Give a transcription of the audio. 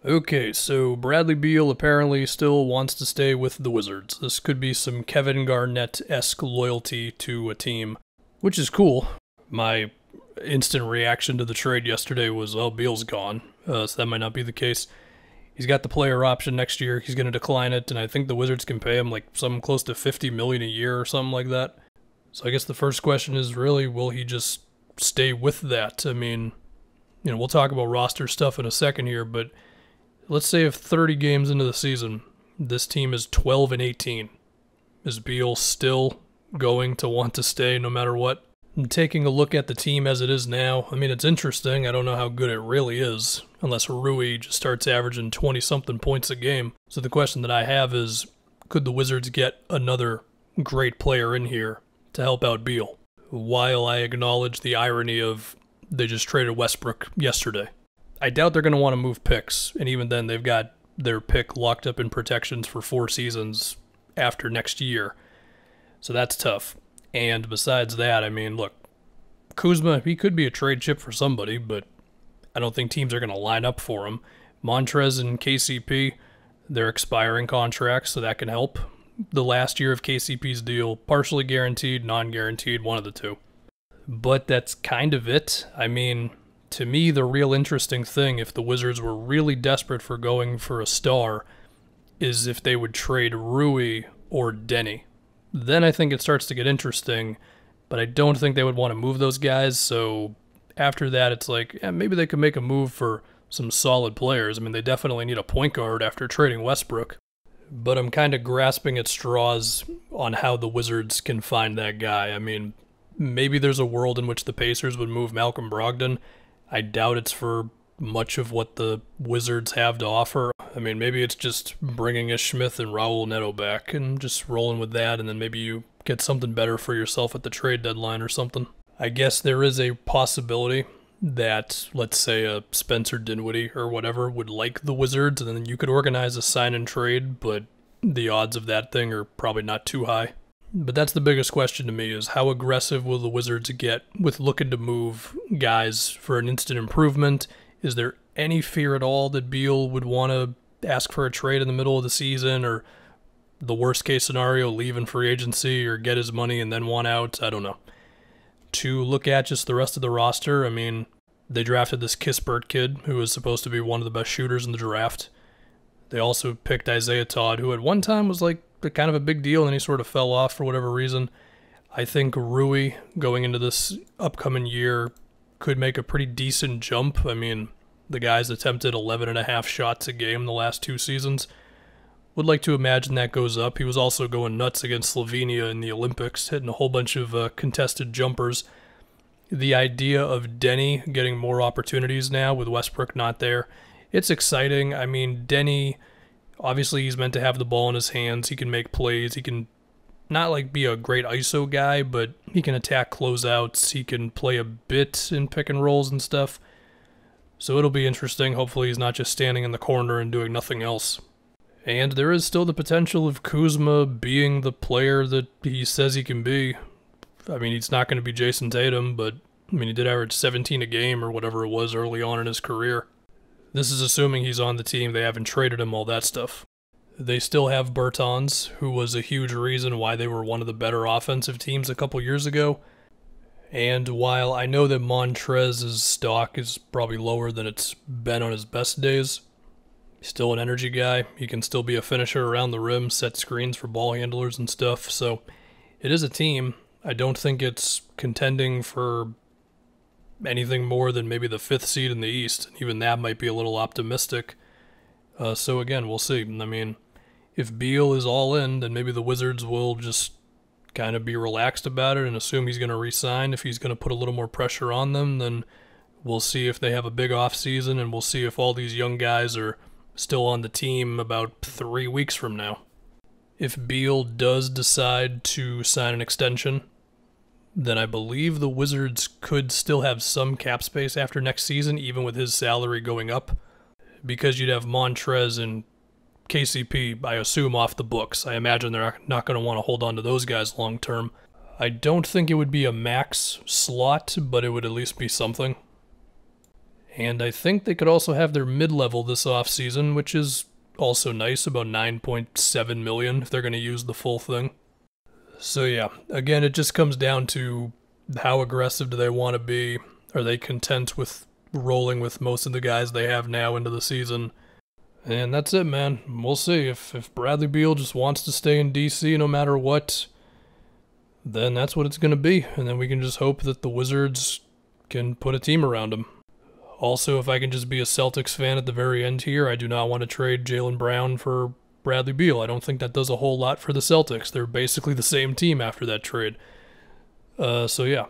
Okay, so Bradley Beal apparently still wants to stay with the Wizards. This could be some Kevin Garnett-esque loyalty to a team, which is cool. My instant reaction to the trade yesterday was, oh, Beal's gone, so that might not be the case. He's got the player option next year. He's going to decline it, and I think the Wizards can pay him like something close to $50 million a year or something like that. So I guess the first question is really, will he just stay with that? I mean, we'll talk about roster stuff in a second here, but let's say if 30 games into the season, this team is 12-18. Is Beal still going to want to stay no matter what? And taking a look at the team as it is now, I mean, it's interesting. I don't know how good it really is, unless Rui just starts averaging 20-something points a game. So the question that I have is, could the Wizards get another great player in here to help out Beal? While I acknowledge the irony of they just traded Westbrook yesterday. I doubt they're going to want to move picks, and even then they've got their pick locked up in protections for 4 seasons after next year. So that's tough. And besides that, I mean, look, Kuzma, he could be a trade chip for somebody, but I don't think teams are going to line up for him. Montrez and KCP, they're expiring contracts, so that can help. The last year of KCP's deal, partially guaranteed, non-guaranteed, one of the two. But that's kind of it. I mean, to me, the real interesting thing, if the Wizards were really desperate for going for a star, is if they would trade Rui or Denny. Then I think it starts to get interesting, but I don't think they would want to move those guys, so after that it's like, yeah, maybe they could make a move for some solid players. I mean, they definitely need a point guard after trading Westbrook, but I'm kind of grasping at straws on how the Wizards can find that guy. I mean, maybe there's a world in which the Pacers would move Malcolm Brogdon. I doubt it's for much of what the Wizards have to offer. I mean, maybe it's just bringing Ish Smith and Raul Neto back and just rolling with that, and then maybe you get something better for yourself at the trade deadline or something. I guess there is a possibility that, let's say, a Spencer Dinwiddie or whatever would like the Wizards, and then you could organize a sign and trade, but the odds of that thing are probably not too high. But that's the biggest question to me, is how aggressive will the Wizards get with looking to move guys for an instant improvement? Is there any fear at all that Beal would want to ask for a trade in the middle of the season, or the worst case scenario, leave in free agency or get his money and then want out? I don't know. To look at just the rest of the roster, I mean, they drafted this Kispert kid who was supposed to be one of the best shooters in the draft. They also picked Isaiah Todd, who at one time was like kind of a big deal, and he sort of fell off for whatever reason. I think Rui, going into this upcoming year, could make a pretty decent jump. I mean, the guy's attempted 11.5 shots a game the last 2 seasons. Would like to imagine that goes up. He was also going nuts against Slovenia in the Olympics, hitting a whole bunch of contested jumpers. The idea of Denny getting more opportunities now with Westbrook not there, it's exciting. I mean, Denny, obviously he's meant to have the ball in his hands. He can make plays. He can not like be a great ISO guy, but he can attack closeouts. He can play a bit in pick and rolls and stuff. So it'll be interesting. Hopefully he's not just standing in the corner and doing nothing else. And there is still the potential of Kuzma being the player that he says he can be. I mean, he's not going to be Jason Tatum, but I mean, he did average 17 a game or whatever it was early on in his career. This is assuming he's on the team, they haven't traded him, all that stuff. They still have Bertans, who was a huge reason why they were one of the better offensive teams a couple years ago. And while I know that Montrez's stock is probably lower than it's been on his best days, he's still an energy guy. He can still be a finisher around the rim, set screens for ball handlers and stuff. So it is a team. I don't think it's contending for anything more than maybe the 5th seed in the East. Even that might be a little optimistic. So again, we'll see. I mean, if Beal is all in, then maybe the Wizards will just kind of be relaxed about it and assume he's going to re-sign. If he's going to put a little more pressure on them, then we'll see if they have a big off-season, and we'll see if all these young guys are still on the team about 3 weeks from now. If Beal does decide to sign an extension, then I believe the Wizards could still have some cap space after next season, even with his salary going up, because you'd have Montrez and KCP, I assume, off the books. I imagine they're not going to want to hold on to those guys long term. I don't think it would be a max slot, but it would at least be something. And I think they could also have their mid-level this offseason, which is also nice, about $9.7 million if they're going to use the full thing. So yeah, again, it just comes down to how aggressive do they want to be? Are they content with rolling with most of the guys they have now into the season? And that's it, man. We'll see. If Bradley Beal just wants to stay in DC no matter what, then that's what it's going to be. And then we can just hope that the Wizards can put a team around him. Also, if I can just be a Celtics fan at the very end here, I do not want to trade Jaylen Brown for Bradley Beal. I don't think that does a whole lot for the Celtics. They're basically the same team after that trade. So yeah,